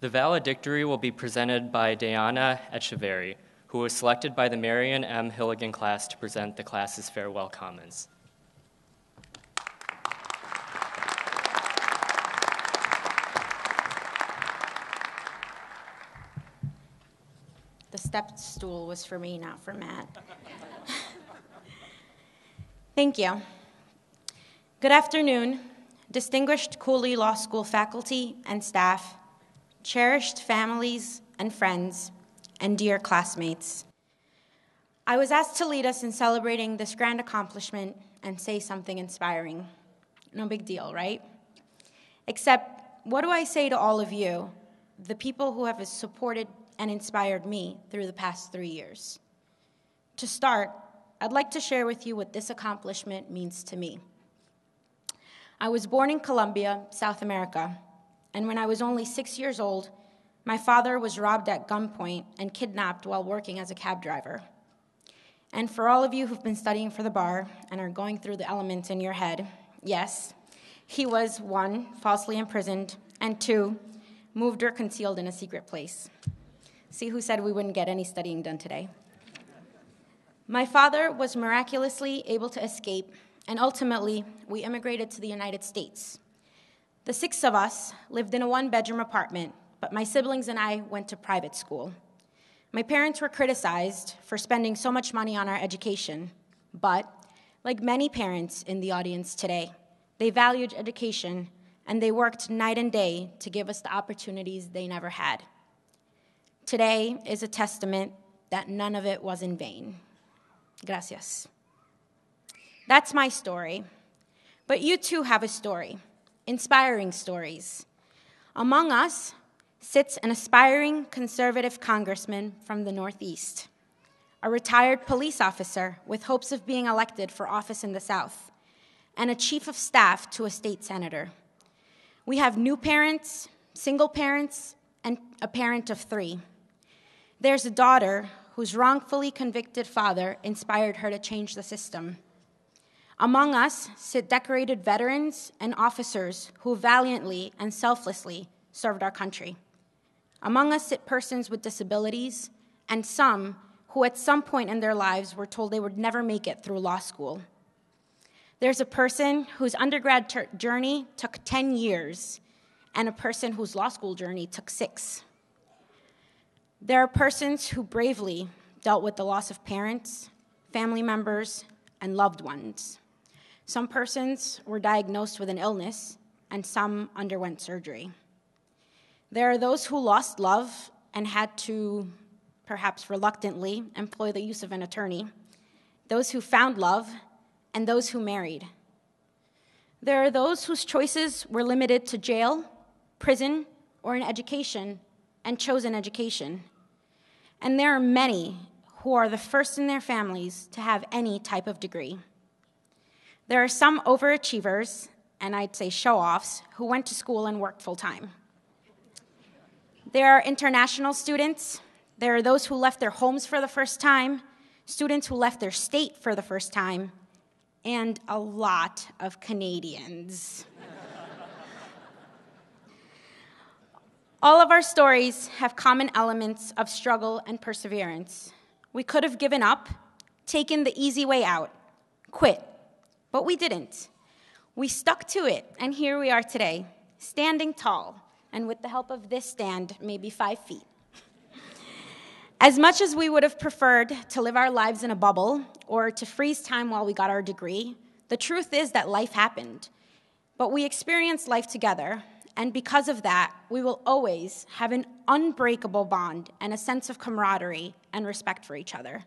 The Valedictory will be presented by Dayana Echeverry, who was selected by the Marion M. Hilligan class to present the class's farewell comments. The step stool was for me, not for Matt. Thank you. Good afternoon, distinguished Cooley Law School faculty and staff, cherished families and friends, and dear classmates. I was asked to lead us in celebrating this grand accomplishment and say something inspiring. No big deal, right? Except, what do I say to all of you, the people who have supported and inspired me through the past 3 years? To start, I'd like to share with you what this accomplishment means to me. I was born in Colombia, South America, and when I was only 6 years old, my father was robbed at gunpoint and kidnapped while working as a cab driver. And for all of you who've been studying for the bar and are going through the elements in your head, yes, he was, 1, falsely imprisoned, and 2, moved or concealed in a secret place. See who said we wouldn't get any studying done today? My father was miraculously able to escape, and ultimately, we immigrated to the United States. The 6 of us lived in a 1-bedroom apartment, but my siblings and I went to private school. My parents were criticized for spending so much money on our education, but like many parents in the audience today, they valued education, and they worked night and day to give us the opportunities they never had. Today is a testament that none of it was in vain. Gracias. That's my story. But you too have a story, inspiring stories. Among us sits an aspiring conservative congressman from the Northeast, a retired police officer with hopes of being elected for office in the South, and a chief of staff to a state senator. We have new parents, single parents, and a parent of 3. There's a daughter whose wrongfully convicted father inspired her to change the system. Among us sit decorated veterans and officers who valiantly and selflessly served our country. Among us sit persons with disabilities and some who at some point in their lives were told they would never make it through law school. There's a person whose undergrad journey took 10 years and a person whose law school journey took 6. There are persons who bravely dealt with the loss of parents, family members, and loved ones. Some persons were diagnosed with an illness, and some underwent surgery. There are those who lost love and had to, perhaps reluctantly, employ the use of an attorney, those who found love, and those who married. There are those whose choices were limited to jail, prison, or an education, and chose an education. And there are many who are the first in their families to have any type of degree. There are some overachievers, and I'd say show-offs, who went to school and worked full-time. There are international students. There are those who left their homes for the first time, students who left their state for the first time, and a lot of Canadians. All of our stories have common elements of struggle and perseverance. We could have given up, taken the easy way out, quit, but we didn't. We stuck to it, and here we are today, standing tall, and with the help of this stand, maybe 5 feet. As much as we would have preferred to live our lives in a bubble or to freeze time while we got our degree, the truth is that life happened. But we experienced life together, and because of that, we will always have an unbreakable bond and a sense of camaraderie and respect for each other.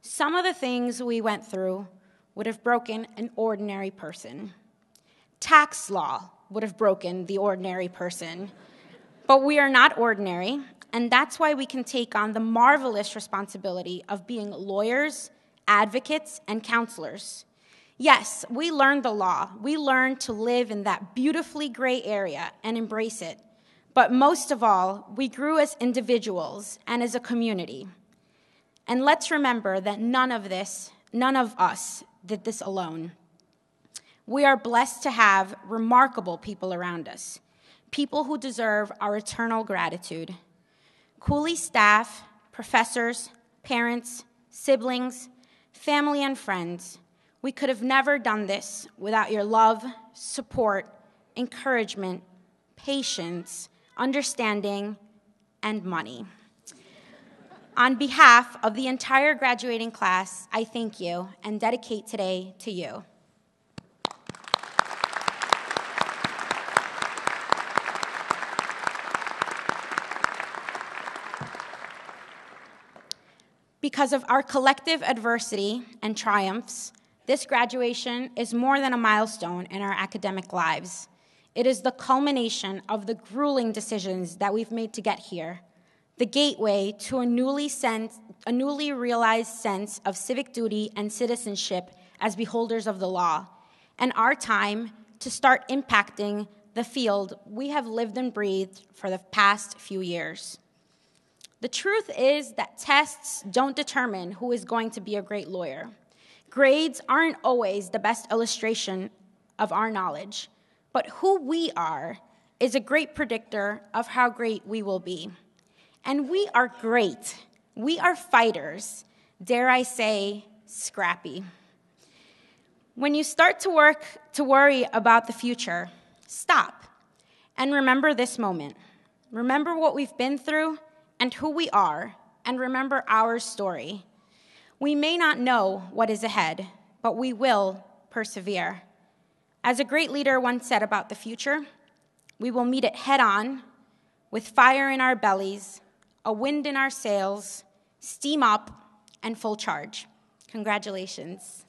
Some of the things we went through would have broken an ordinary person. Tax law would have broken the ordinary person. But we are not ordinary, and that's why we can take on the marvelous responsibility of being lawyers, advocates, and counselors. Yes, we learned the law. We learned to live in that beautifully gray area and embrace it. But most of all, we grew as individuals and as a community. And let's remember that none of us did this alone. We are blessed to have remarkable people around us, people who deserve our eternal gratitude. Cooley staff, professors, parents, siblings, family, and friends, we could have never done this without your love, support, encouragement, patience, understanding, and money. On behalf of the entire graduating class, I thank you and dedicate today to you. Because of our collective adversity and triumphs, this graduation is more than a milestone in our academic lives. It is the culmination of the grueling decisions that we've made to get here, the gateway to a newly realized sense of civic duty and citizenship as beholders of the law, and our time to start impacting the field we have lived and breathed for the past few years. The truth is that tests don't determine who is going to be a great lawyer. Grades aren't always the best illustration of our knowledge, but who we are is a great predictor of how great we will be. And we are great. We are fighters, dare I say, scrappy. When you start to worry about the future, stop and remember this moment. Remember what we've been through and who we are, and remember our story. We may not know what is ahead, but we will persevere. As a great leader once said about the future, we will meet it head on, with fire in our bellies, a wind in our sails, steam up, and full charge. Congratulations.